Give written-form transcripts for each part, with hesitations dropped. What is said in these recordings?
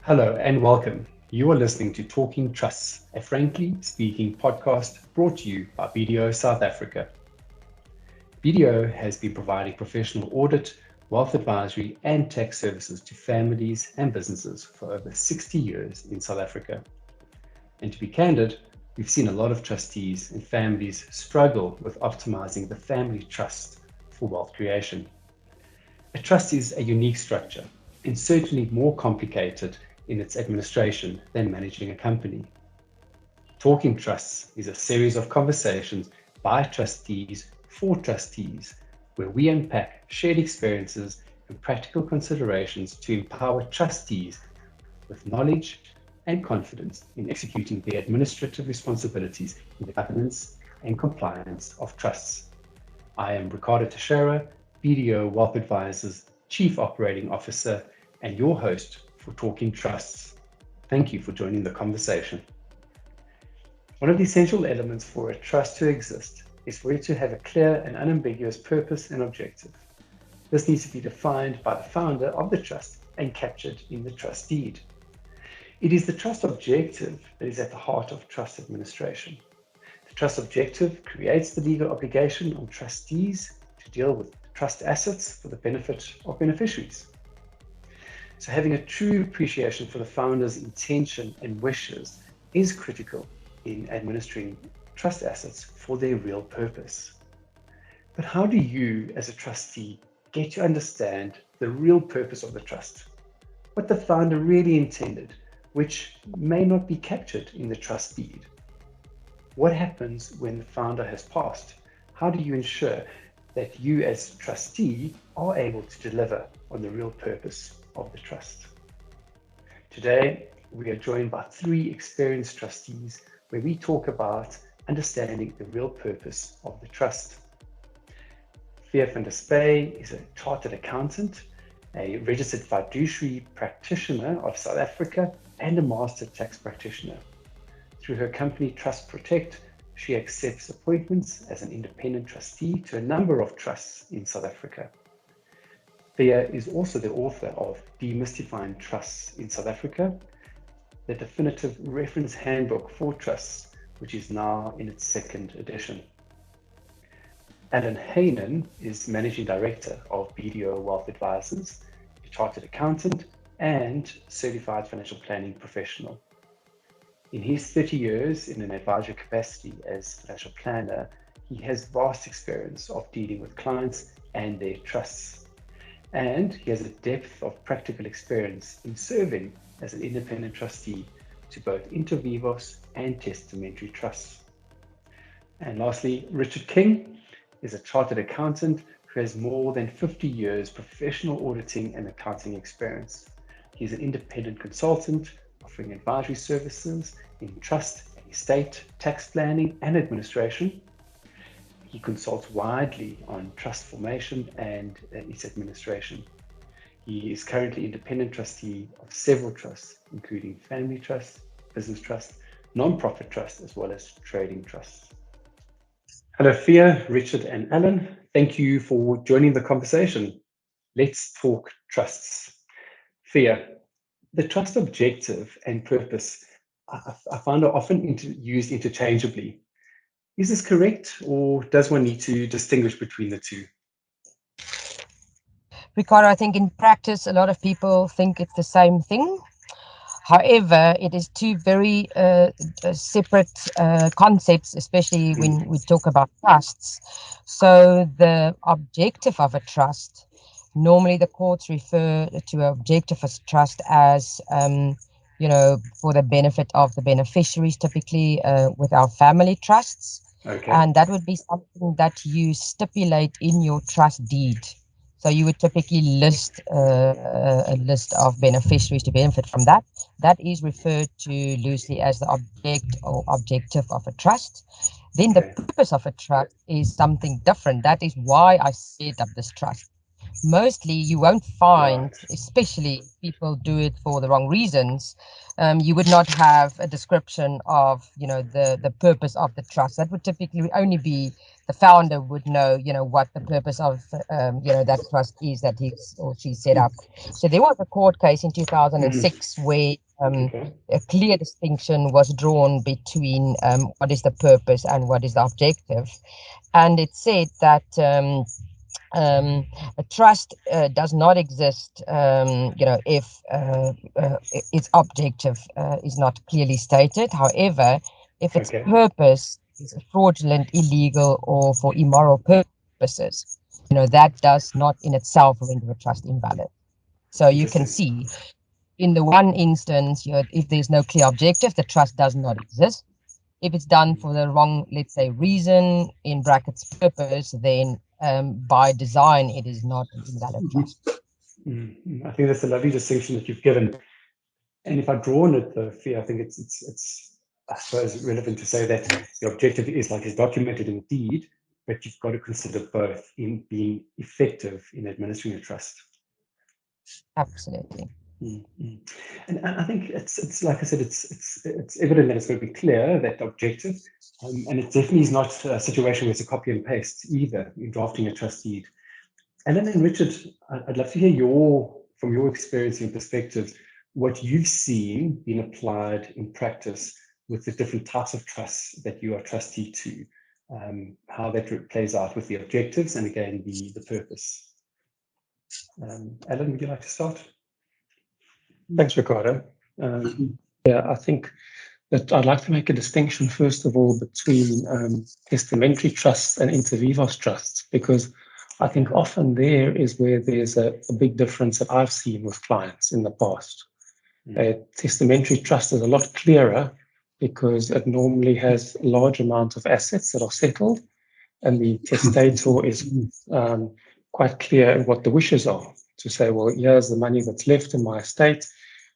Hello and welcome. You are listening to Talking Trusts, a frankly speaking podcast brought to you by BDO South Africa. BDO has been providing professional audit, wealth advisory, and tax services to families and businesses for over 60 years in South Africa. And to be candid, we've seen a lot of trustees and families struggle with optimizing the family trust for wealth creation. A trust is a unique structure and certainly more complicated in its administration than managing a company. Talking Trusts is a series of conversations by trustees for trustees, where we unpack shared experiences and practical considerations to empower trustees with knowledge and confidence in executing their administrative responsibilities in the governance and compliance of trusts. I am Ricardo Teixeira, BDO Wealth Advisors Chief Operating Officer and your host for Talking Trusts. Thank you for joining the conversation. One of the essential elements for a trust to exist is for it to have a clear and unambiguous purpose and objective. This needs to be defined by the founder of the trust and captured in the trust deed. It is the trust objective that is at the heart of trust administration. The trust objective creates the legal obligation on trustees to deal with trust assets for the benefit of beneficiaries. So having a true appreciation for the founder's intention and wishes is critical in administering trust assets for their real purpose. But how do you, as a trustee, get to understand the real purpose of the trust? What the founder really intended, which may not be captured in the trust deed? What happens when the founder has passed? How do you ensure that you as trustee are able to deliver on the real purpose of the trust? Today, we are joined by three experienced trustees where we talk about understanding the real purpose of the trust. Thea van der Spey is a chartered accountant, a registered fiduciary practitioner of South Africa, and a master tax practitioner. Through her company Trust Protect, she accepts appointments as an independent trustee to a number of trusts in South Africa. Thea is also the author of Demystifying Trusts in South Africa, the definitive reference handbook for trusts, which is now in its second edition. Alan Heynen is Managing Director of BDO Wealth Advisors, a chartered accountant and certified financial planning professional. In his 30 years in an advisory capacity as financial planner, he has vast experience of dealing with clients and their trusts. And he has a depth of practical experience in serving as an independent trustee to both inter vivos and testamentary trusts. And lastly, Richard King is a chartered accountant who has more than 50 years professional auditing and accounting experience. He's an independent consultant offering advisory services in trust and estate, tax planning and administration. He consults widely on trust formation and its administration. He is currently independent trustee of several trusts, including family trusts, business trusts, non-profit trusts, as well as trading trusts. Hello, Thea, Richard, and Alan. Thank you for joining the conversation. Let's talk trusts. Thea, the trust objective and purpose I find are often used interchangeably. Is this correct, or does one need to distinguish between the two? Ricardo, I think in practice, a lot of people think it's the same thing. However, it is two very separate concepts, especially when we talk about trusts. So the objective of a trust, normally the courts refer to an objective of trust as, for the benefit of the beneficiaries, typically with our family trusts. Okay. And that would be something that you stipulate in your trust deed. So you would typically list a list of beneficiaries to benefit from that. That is referred to loosely as the object or objective of a trust. Then the purpose of a trust is something different. That is why I set up this trust. mostly you won't find, Right. especially people do it for the wrong reasons, you would not have a description of, the purpose of the trust. That would typically only be the founder would know, what the purpose of, that trust is that he or she set up. So there was a court case in 2006 where Okay. a clear distinction was drawn between what is the purpose and what is the objective. And it said that a trust does not exist, if its objective is not clearly stated. However, if its Okay. purpose is fraudulent, illegal, or for immoral purposes, that does not in itself render a trust invalid. So you can Interesting. see in the one instance, if there's no clear objective, the trust does not exist. If it's done for the wrong, let's say, reason, in brackets purpose, then by design, it is not an invalid trust. I think that's a lovely distinction that you've given. And if I draw on it, though, Fia, I think it's I suppose relevant to say that the objective is documented in deed, but you've got to consider both in being effective in administering a trust. Absolutely. And I think it's like I said, it's evident that it's going to be clear that the objective, and it definitely is not a situation where it's a copy and paste either in drafting a trust deed. Alan and Richard, I'd love to hear from your experience and perspective, what you've seen being applied in practice with the different types of trusts that you are trustee to, how that plays out with the objectives and again the purpose. Alan, would you like to start? Thanks, Ricardo. Yeah, I think that I'd like to make a distinction, first of all, between testamentary trusts and inter vivos trusts, because I think often there is where there's a big difference that I've seen with clients in the past. A testamentary trust is a lot clearer because it normally has a large amount of assets that are settled, and the testator is quite clear in what the wishes are, to say, well, here's the money that's left in my estate,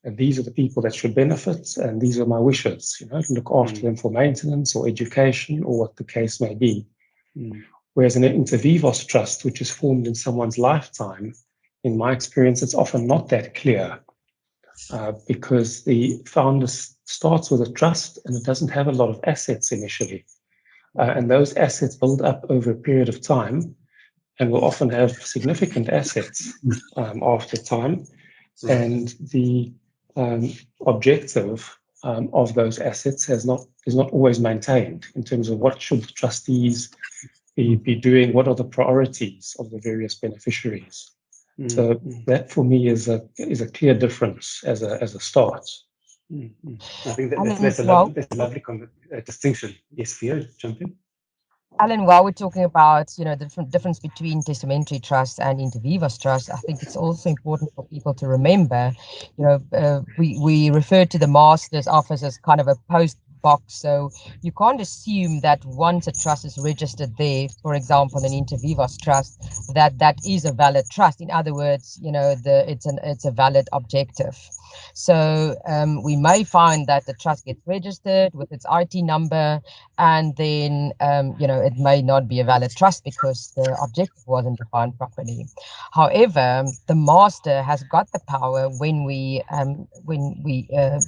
and these are the people that should benefit, and these are my wishes, to look after them for maintenance or education or what the case may be. Whereas in an inter vivos trust, which is formed in someone's lifetime, in my experience, it's often not that clear, because the founder starts with a trust and it doesn't have a lot of assets initially. And those assets build up over a period of time and will often have significant assets after time. And the objective of those assets is not always maintained in terms of what should the trustees be doing, what are the priorities of the various beneficiaries. So that for me is a clear difference as a start. I think that's a lovely distinction. Yes, Fia, jump in. Alan, while we're talking about, the difference between testamentary trust and inter vivos trust, I think it's also important for people to remember, we refer to the master's office as kind of a post box. So you can't assume that once a trust is registered there, for example, an inter vivos trust, that is a valid trust. In other words, it's a valid objective. So we may find that the trust gets registered with its IT number, and then it may not be a valid trust because the objective wasn't defined properly. However, the master has got the power when we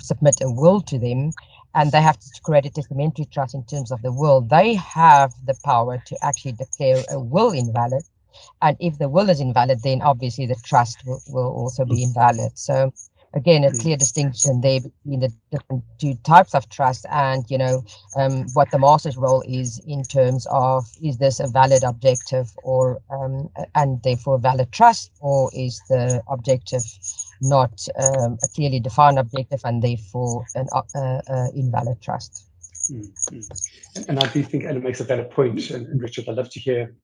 submit a will to them, and they have to create a testamentary trust in terms of the will. They have the power to actually declare a will invalid, and if the will is invalid, then obviously the trust will also be invalid. So again, a clear distinction there between the different two types of trust, and what the master's role is in terms of, is this a valid objective or and therefore a valid trust, or is the objective not a clearly defined objective and therefore an invalid trust. And I do think Alan makes a valid point, and Richard, I'd love to hear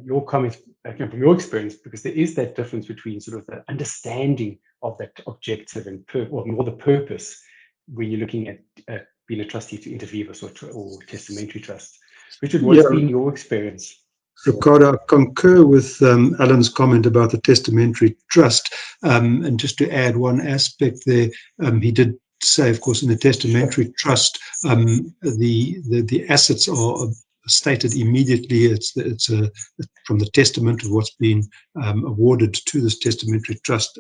your comments from your experience, because there is that difference between sort of the understanding of that objective and or more the purpose when you're looking at being a trustee to inter vivos or testamentary trust. Richard, what's been your experience? Ricardo, I concur with Alan's comment about the testamentary trust. And just to add one aspect there, he did say, of course, in the testamentary trust, the assets are stated immediately. It's from the testament of what's been awarded to this testamentary trust.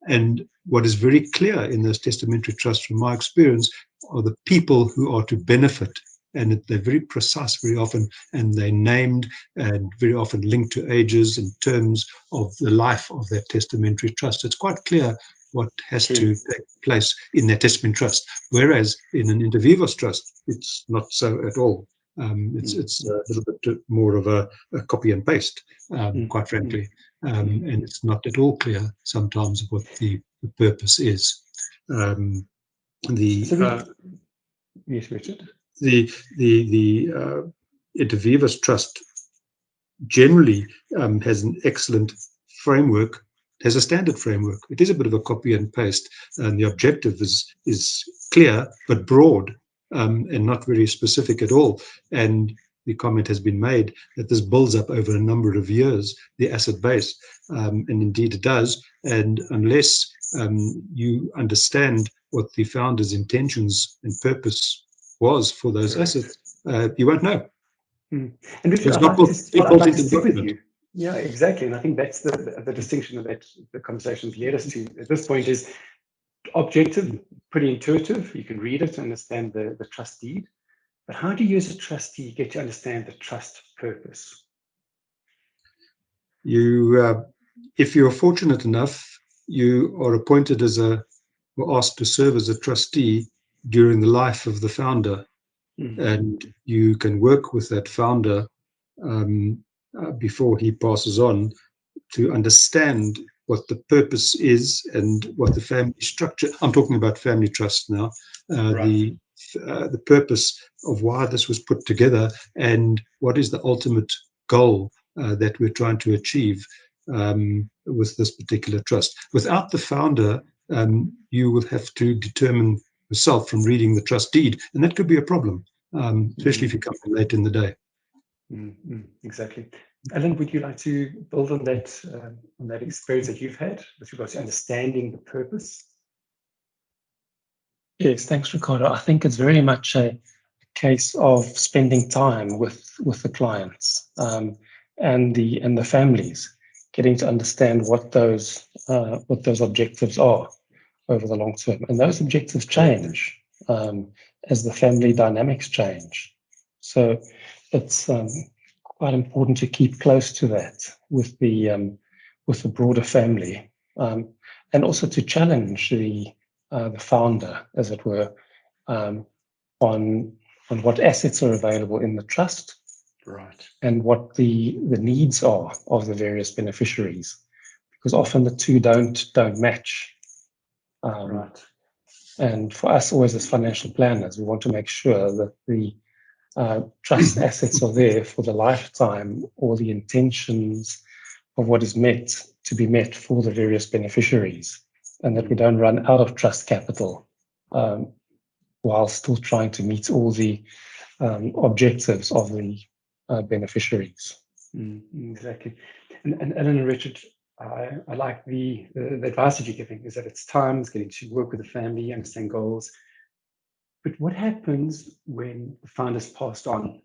And what is very clear in those testamentary trusts, from my experience, are the people who are to benefit. And they're very precise very often, and they're named and very often linked to ages and terms of the life of that testamentary trust. It's quite clear what has to take place in that testament trust. Whereas in an inter vivos trust, it's not so at all. It's a little bit more of a copy and paste, quite frankly. And it's not at all clear sometimes what the purpose is. Yes, Richard. The inter vivos trust generally has an excellent framework, has a standard framework. It is a bit of a copy and paste, and the objective is clear but broad, and not very specific at all. And the comment has been made that this builds up over a number of years, the asset base, and indeed it does. And unless you understand what the founder's intentions and purpose was for those assets, you won't know. And Richard, I'd like to stick with you. Yeah, exactly. And I think that's the distinction that the conversation's led us to at this point is objective, pretty intuitive. You can read it, understand the trust deed. But how do you as a trustee get to understand the trust purpose? You, if you're fortunate enough, you are appointed or asked to serve as a trustee during the life of the founder. And you can work with that founder before he passes on to understand what the purpose is and what the family structure. I'm talking about family trust now. Right. The purpose of why this was put together and what is the ultimate goal that we're trying to achieve with this particular trust. Without the founder, you will have to determine yourself from reading the trust deed, and that could be a problem. Especially if you come in late in the day. Exactly. Alan, would you like to build on that experience that you've had with regards to understanding the purpose? Yes, thanks, Ricardo. I think it's very much a case of spending time with the clients and the families, getting to understand what those objectives are over the long term, and those objectives change as the family dynamics change. So it's quite important to keep close to that with the broader family, and also to challenge the founder, as it were, on what assets are available in the trust, right, and what the needs are of the various beneficiaries, because often the two don't match. Right. And for us, always as financial planners, we want to make sure that the trust assets are there for the lifetime, or the intentions of what is meant to be met for the various beneficiaries, and that we don't run out of trust capital while still trying to meet all the objectives of the beneficiaries. Exactly. And Ellen and Richard, I like the advice that you're giving, is that it's time, it's getting to work with the family, understand goals. But what happens when the founder's passed on?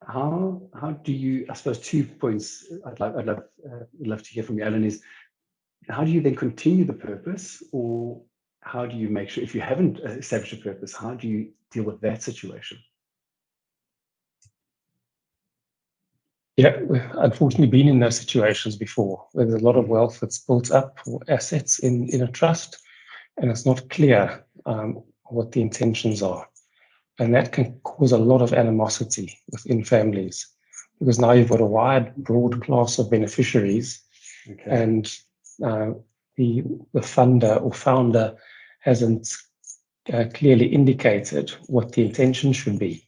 How do you, I suppose 2 points I'd love to hear from you, Alan, is how do you then continue the purpose, or how do you make sure, if you haven't established a purpose, how do you deal with that situation? Yeah, we've unfortunately been in those situations before, where there's a lot of wealth that's built up, or assets in a trust, and it's not clear what the intentions are. And that can cause a lot of animosity within families, because now you've got a wide, broad class of beneficiaries, and the funder or founder hasn't clearly indicated what the intention should be.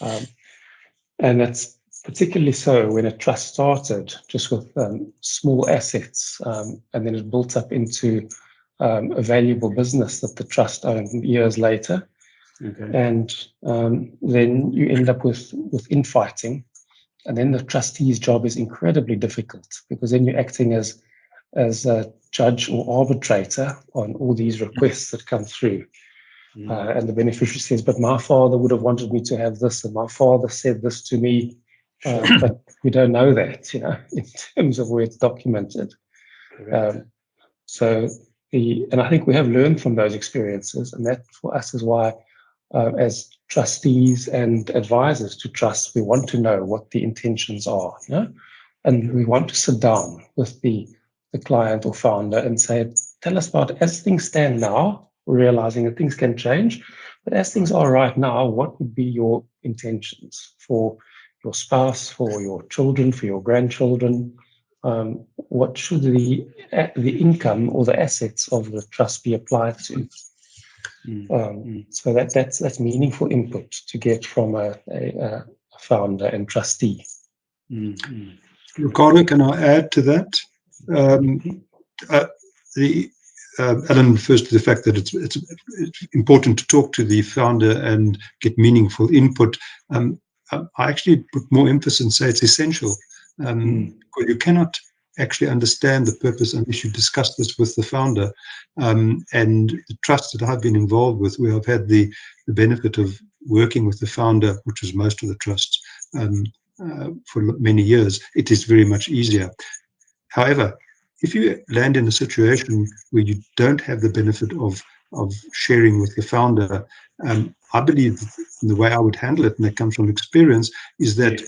And that's particularly so when a trust started just with small assets, and then it built up into a valuable business that the trust owned years later. And then you end up with infighting, and then the trustee's job is incredibly difficult, because then you're acting as a judge or arbitrator on all these requests that come through. And the beneficiary says, but my father would have wanted me to have this, and my father said this to me. But we don't know that, in terms of where it's documented. And I think we have learned from those experiences, and that for us is why, as trustees and advisors to trust, we want to know what the intentions are, and we want to sit down with the client or founder and say, tell us about, as things stand now, realizing that things can change, but as things are right now, what would be your intentions for your spouse, for your children, for your grandchildren? What should the income or the assets of the trust be applied to? So that's meaningful input to get from a founder and trustee. Ricardo, can I add to that? Alan refers to the fact that it's important to talk to the founder and get meaningful input. I actually put more emphasis and say it's essential. Because you cannot actually understand the purpose unless you discuss this with the founder. And the trusts that I've been involved with, where I've had the benefit of working with the founder, which is most of the trusts, for many years, it is very much easier. However, if you land in a situation where you don't have the benefit of sharing with the founder, I believe the way I would handle it, and that comes from experience, is that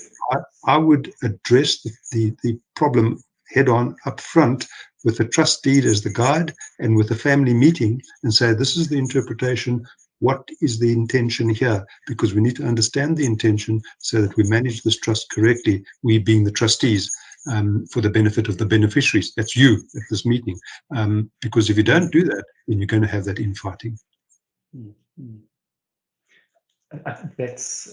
I would address the problem head on up front with the trust deed as the guide and with the family meeting and say, this is the interpretation. What is the intention here? Because we need to understand the intention so that we manage this trust correctly, we being the trustees, for the benefit of the beneficiaries. That's you at this meeting. Because if you don't do that, then you're going to have that infighting. I think that's,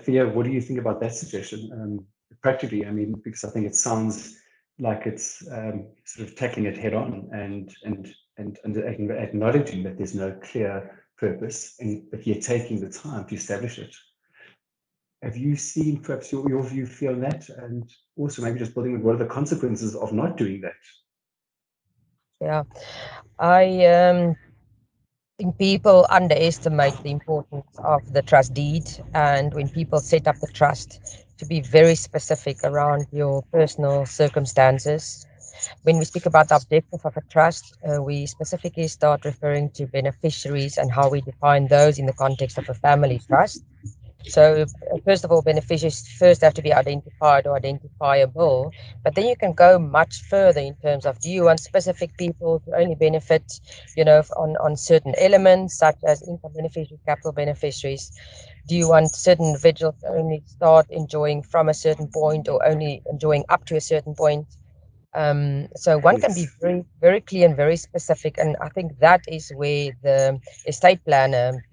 Thea, what do you think about that suggestion? Practically, because I think it sounds like it's sort of tackling it head on and acknowledging that there's no clear purpose, but yet taking the time to establish it. Have you seen perhaps your view feel that? And also maybe just building with what are the consequences of not doing that? Yeah, I think people underestimate the importance of the trust deed, and when people set up the trust, to be very specific around your personal circumstances. When we speak about the objective of a trust, we specifically start referring to beneficiaries and how we define those in the context of a family trust. So first of all, beneficiaries first have to be identified or identifiable, but then you can go much further in terms of, do you want specific people to only benefit, on certain elements such as income beneficiaries, capital beneficiaries? Do you want certain individuals to only start enjoying from a certain point or only enjoying up to a certain point? So one can be very, very clear and very specific, and I think that is where the estate planner,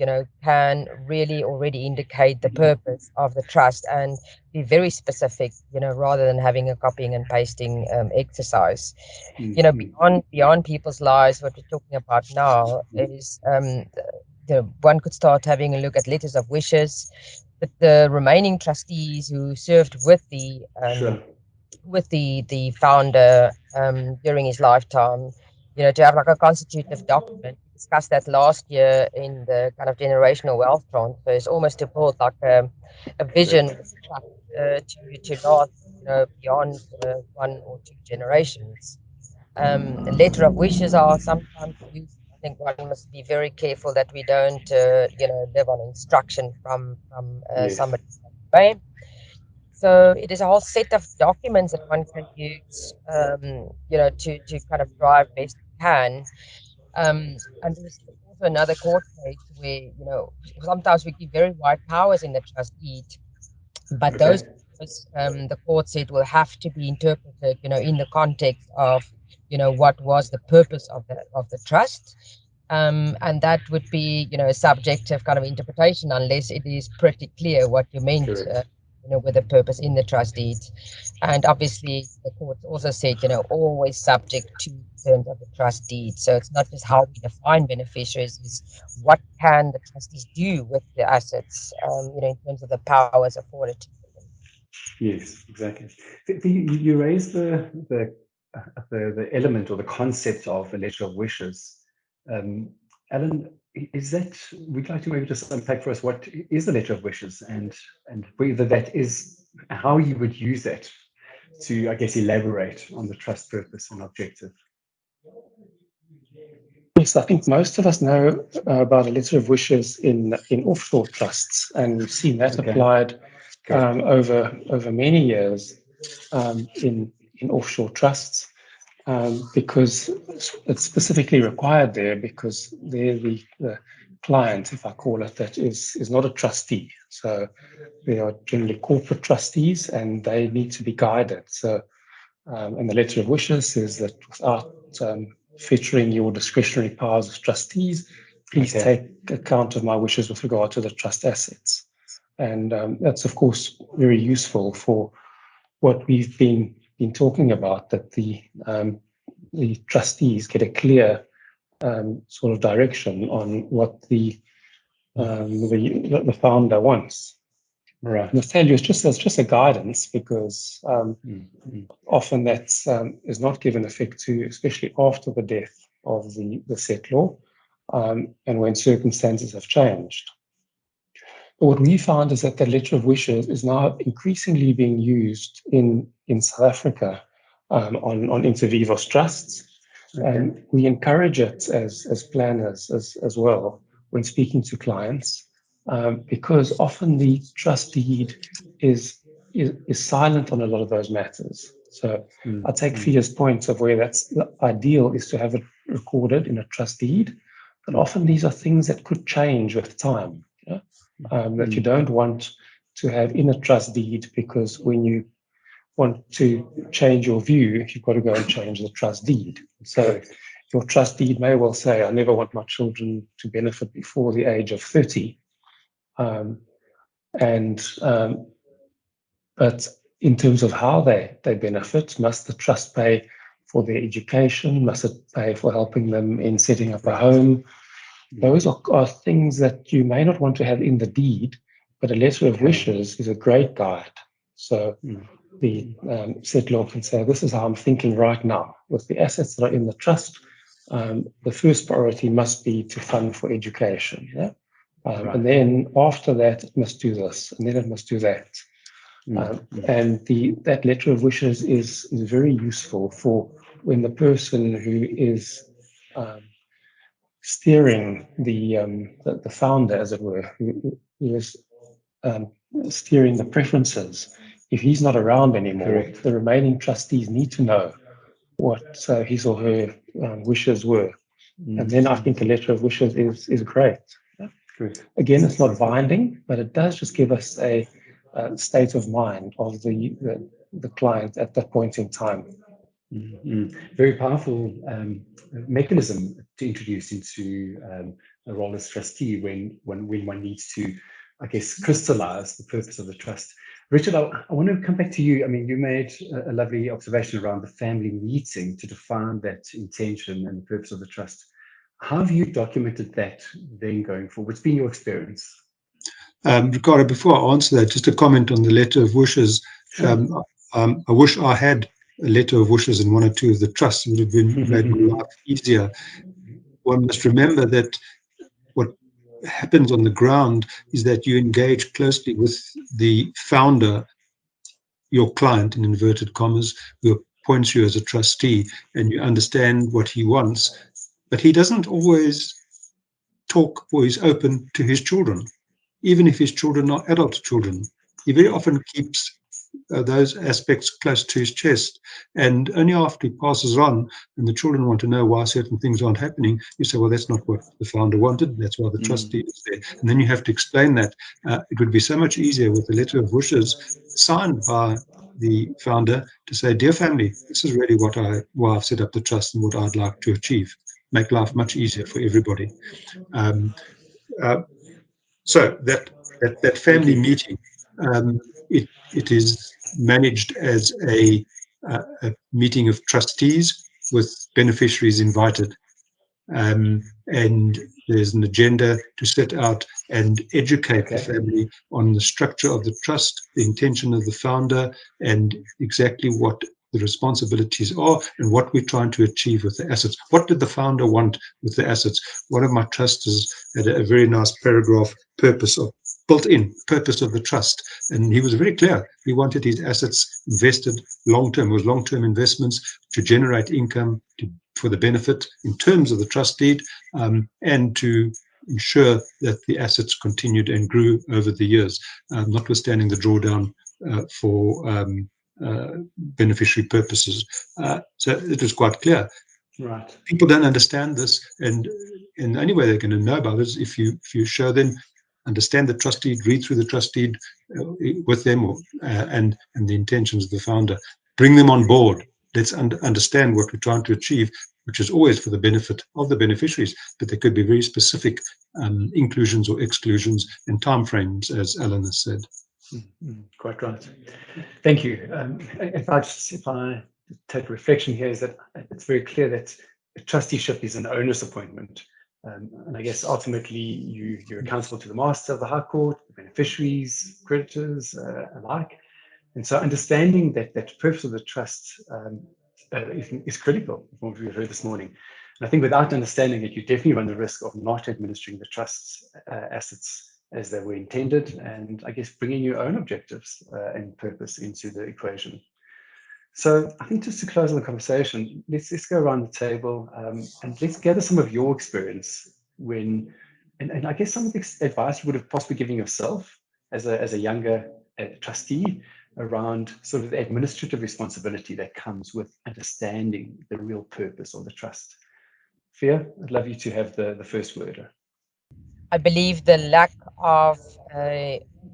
can really already indicate the purpose of the trust and be very specific, rather than having a copying and pasting exercise. Beyond people's lives, what we're talking about now is one could start having a look at letters of wishes, but the remaining trustees who served with the founder during his lifetime, to have like a constitutive document. We discussed that last year in the kind of generational wealth transfer. It's almost to build like a vision to last, beyond one or two generations. Letter of wishes are sometimes used. I think one must be very careful that we don't, live on instruction from somebody. Right? So it is a whole set of documents that one can use, to kind of drive best can. And there's also another court case where, sometimes we give very wide powers in the trust deed, but those the court said will have to be interpreted, in the context of, what was the purpose of the trust. And that would be, a subjective kind of interpretation unless it is pretty clear what you meant, with the purpose in the trust deed. And obviously the court also said, always subject to terms of the trust deed. So it's not just how we define beneficiaries, it's what can the trustees do with the assets, in terms of the powers afforded to them. Yes, exactly. You raised the element or the concept of a letter of wishes. Alan, is that, we'd like to maybe just unpack for us what is the letter of wishes, and whether that is, how you would use that to, I guess, elaborate on the trust purpose and objective. Yes, I think most of us know about a letter of wishes in offshore trusts, and we've seen that applied over many years in offshore trusts, because it's specifically required there, because they're the client, if I call it that, is not a trustee. So they are generally corporate trustees, and they need to be guided. So, and the letter of wishes says that without featuring your discretionary powers as trustees, please take account of my wishes with regard to the trust assets. And that's, of course, very useful for what we've been talking about, that the trustees get a clear sort of direction on what the founder wants. Right. And I tell you, it's just a guidance, because often that is not given effect to, especially after the death of the settlor, and when circumstances have changed. But what we found is that the letter of wishes is now increasingly being used in South Africa on inter vivos trusts. And we encourage it as planners as well when speaking to clients, because often the trust deed is silent on a lot of those matters. So I take Fia's point of where that's the ideal is to have it recorded in a trust deed, but often these are things that could change with time, that you don't want to have in a trust deed, because when you want to change your view, you've got to go and change the trust deed. So your trust deed may well say, I never want my children to benefit before the age of 30. But in terms of how they benefit, must the trust pay for their education? Must it pay for helping them in setting up a home? Those are things that you may not want to have in the deed, but a letter of wishes is a great guide. So the settlor can say, this is how I'm thinking right now. With the assets that are in the trust, the first priority must be to fund for education. Yeah? And then after that, it must do this, and then it must do that. And that letter of wishes is very useful for when the person who is steering the founder, as it were, who is steering the preferences. If he's not around anymore, the remaining trustees need to know what his or her wishes were. And then I think a letter of wishes is great. Again, it's not binding, but it does just give us a state of mind of the client at that point in time. Very powerful mechanism to introduce into a role as trustee when one needs to, I guess, crystallize the purpose of the trust. Richard, I want to come back to you. I mean, you made a lovely observation around the family meeting to define that intention and the purpose of the trust. How have you documented that then going forward? What's been your experience? Ricardo, before I answer that, just a comment on the letter of wishes. Sure. I wish I had a letter of wishes in one or two of the trusts. It would have been made my life easier. One must remember that what happens on the ground is that you engage closely with the founder, your client in inverted commas, who appoints you as a trustee, and you understand what he wants. But he doesn't always talk or is open to his children, even if his children are adult children. He very often keeps those aspects close to his chest, and only after he passes on and the children want to know why certain things aren't happening, you say, well, that's not what the founder wanted, that's why the trustee is there. And then you have to explain that. It would be so much easier with a letter of wishes signed by the founder to say, dear family, this is really why I've set up the trust and what I'd like to achieve. Make life much easier for everybody. So that family meeting, it is managed as a meeting of trustees with beneficiaries invited. And there's an agenda to set out and educate the family on the structure of the trust, the intention of the founder, and exactly what the responsibilities are, and what we're trying to achieve with the assets. What did the founder want with the assets? One of my trustees had a very nice paragraph, built-in purpose of the trust, and he was very clear. He wanted his assets invested long-term, was long-term investments to generate income for the benefit in terms of the trust deed, and to ensure that the assets continued and grew over the years, notwithstanding the drawdown for beneficiary purposes. So it was quite clear. Right. People don't understand this, and the only way they're going to know about it is if you show them, understand the trust deed, read through the trust deed with them, and the intentions of the founder. Bring them on board. Let's understand what we're trying to achieve, which is always for the benefit of the beneficiaries, but there could be very specific inclusions or exclusions and timeframes, as Alan has said. Quite right. Thank you. If I take reflection here, is that it's very clear that a trusteeship is an owner's appointment. And I guess ultimately you're accountable to the master of the High Court, the beneficiaries, creditors, alike. And so understanding that purpose of the trust is critical from what we've heard this morning. And I think without understanding it, you definitely run the risk of not administering the trust's assets as they were intended, and I guess bringing your own objectives and purpose into the equation. So I think just to close on the conversation, let's go around the table and let's gather some of your experience when, and I guess some of the advice you would have possibly given yourself as a younger trustee around sort of the administrative responsibility that comes with understanding the real purpose of the trust. Fia, I'd love you to have the first word. I believe the lack of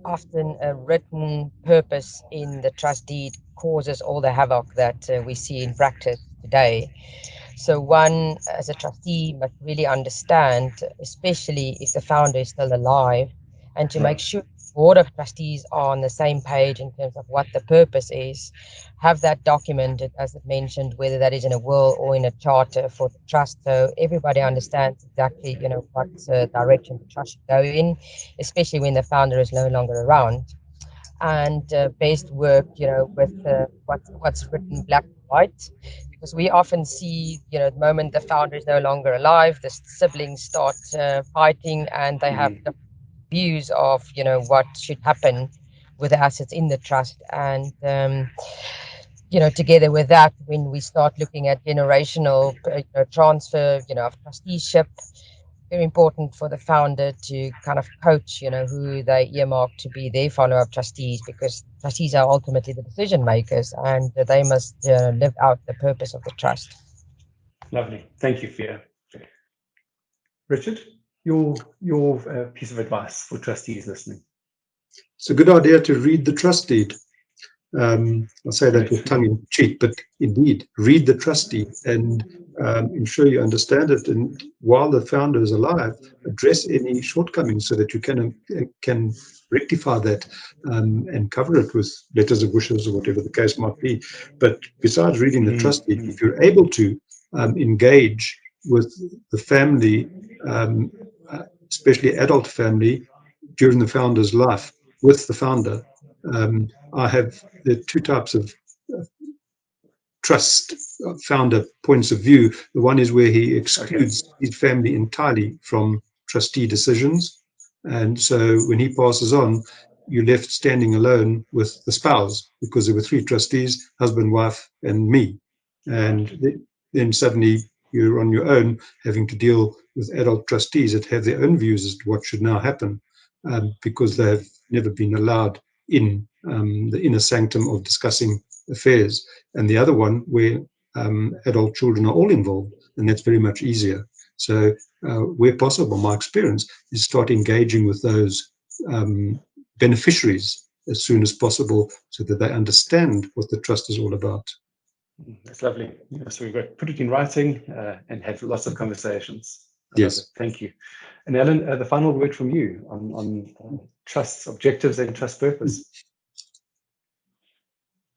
often a written purpose in the trust deed causes all the havoc that we see in practice today. So one, as a trustee, must really understand, especially if the founder is still alive, and to make sure the board of trustees are on the same page in terms of what the purpose is. Have that documented, as it mentioned, whether that is in a will or in a charter for the trust, so everybody understands exactly, what direction the trust should go in, especially when the founder is no longer around. And best work, with what's written black and white, because we often see, the moment the founder is no longer alive, the siblings start fighting, and they have the views of, what should happen with the assets in the trust. And together with that, when we start looking at generational transfer, of trusteeship, very important for the founder to kind of coach, who they earmark to be their follow-up trustees, because trustees are ultimately the decision makers, and they must live out the purpose of the trust. Lovely. Thank you, Fia. Richard, your piece of advice for trustees listening. It's a good idea to read the trust deed. I'll say that with tongue in cheek, but indeed, read the trust deed and ensure you understand it. And while the founder is alive, address any shortcomings so that you can rectify that and cover it with letters of wishes or whatever the case might be. But besides reading the trust deed, if you're able to engage with the family, especially adult family, during the founder's life with the founder, there are two types of trust founder points of view. The one is where he excludes his family entirely from trustee decisions. And so when he passes on, you're left standing alone with the spouse, because there were three trustees, husband, wife, and me. And then suddenly you're on your own, having to deal with adult trustees that have their own views as to what should now happen, because they have never been allowed in the inner sanctum of discussing affairs. And the other one where adult children are all involved, and that's very much easier. So where possible, my experience is start engaging with those beneficiaries as soon as possible, so that they understand what the trust is all about. That's lovely. So we've got put it in writing and have lots of conversations. Yes. Thank you. And Alan, the final word from you on trust objectives and trust purpose.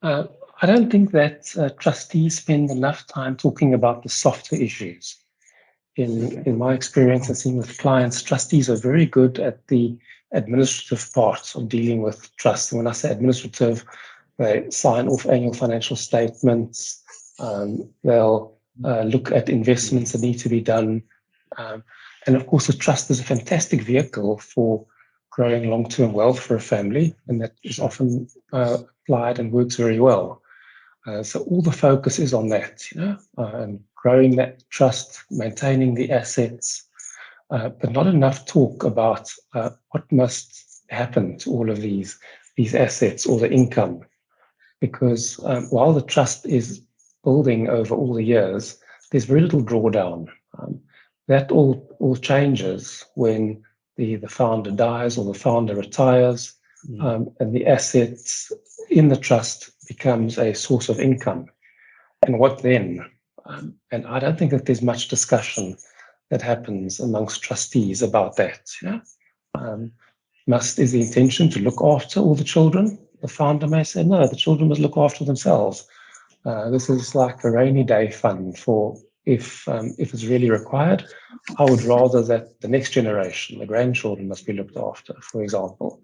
I don't think that trustees spend enough time talking about the softer issues. In my experience and seeing with clients, trustees are very good at the administrative part of dealing with trust. And when I say administrative, They sign off annual financial statements. They'll look at investments that need to be done. And of course, a trust is a fantastic vehicle for growing long-term wealth for a family, and that is often applied and works very well. So all the focus is on that, and growing that trust, maintaining the assets, but not enough talk about what must happen to all of these assets or the income. Because while the trust is building over all the years, there's very little drawdown. That all changes when the founder dies or the founder retires, and the assets in the trust becomes a source of income. And what then? And I don't think that there's much discussion that happens amongst trustees about that. Is the intention to look after all the children? The founder may say, no, the children must look after themselves. This is like a rainy day fund for if it's really required. I would rather that the next generation, the grandchildren, must be looked after, for example.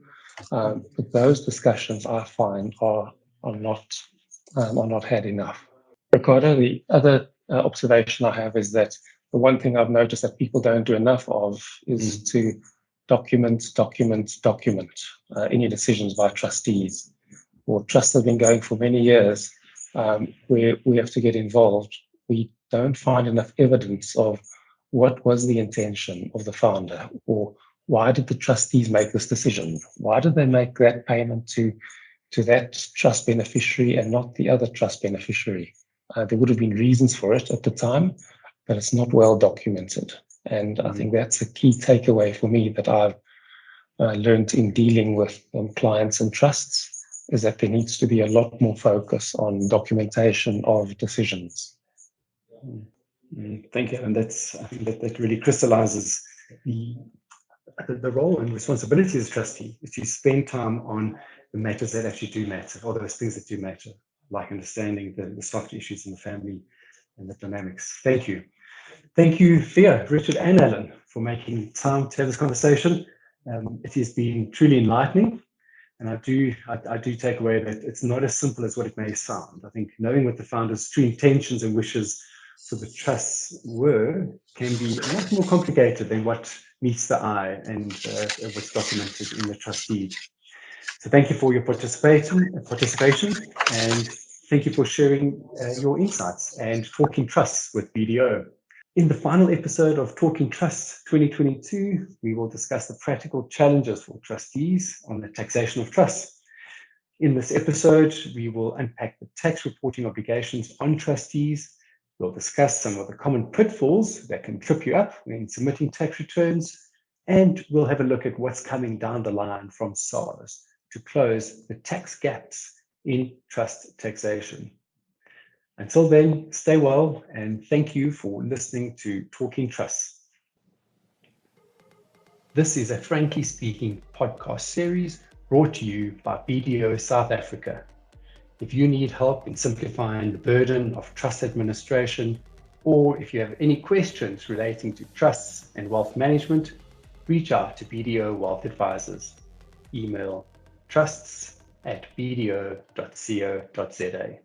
But those discussions I find are not had enough. Ricardo, the other observation I have is that the one thing I've noticed that people don't do enough of is to document any decisions by trustees or trusts have been going for many years, where we have to get involved. We don't find enough evidence of what was the intention of the founder, or why did the trustees make this decision? Why did they make that payment to that trust beneficiary and not the other trust beneficiary? There would have been reasons for it at the time, but it's not well documented. And I think that's a key takeaway for me that I've learned in dealing with clients and trusts, is that there needs to be a lot more focus on documentation of decisions. Thank you. And I think that really crystallizes the role and responsibility as a trustee, is to spend time on the matters that actually do matter, or those things that do matter, like understanding the soft issues in the family and the dynamics. Thank you. Thank you, Thea, Richard, and Alan, for making time to have this conversation. It has been truly enlightening, and I do take away that it's not as simple as what it may sound. I think knowing what the founder's true intentions and wishes for the trusts were can be a lot more complicated than what meets the eye and what's documented in the trust deed. So thank you for your participation, and thank you for sharing your insights and talking trusts with BDO. In the final episode of Talking Trusts 2022, we will discuss the practical challenges for trustees on the taxation of trusts. In this episode, we will unpack the tax reporting obligations on trustees. We'll discuss some of the common pitfalls that can trip you up when submitting tax returns, and we'll have a look at what's coming down the line from SARS to close the tax gaps in trust taxation. Until then, stay well, and thank you for listening to Talking Trusts. This is a Frankly Speaking podcast series brought to you by BDO South Africa. If you need help in simplifying the burden of trust administration, or if you have any questions relating to trusts and wealth management, reach out to BDO Wealth Advisors. Email trusts@bdo.co.za.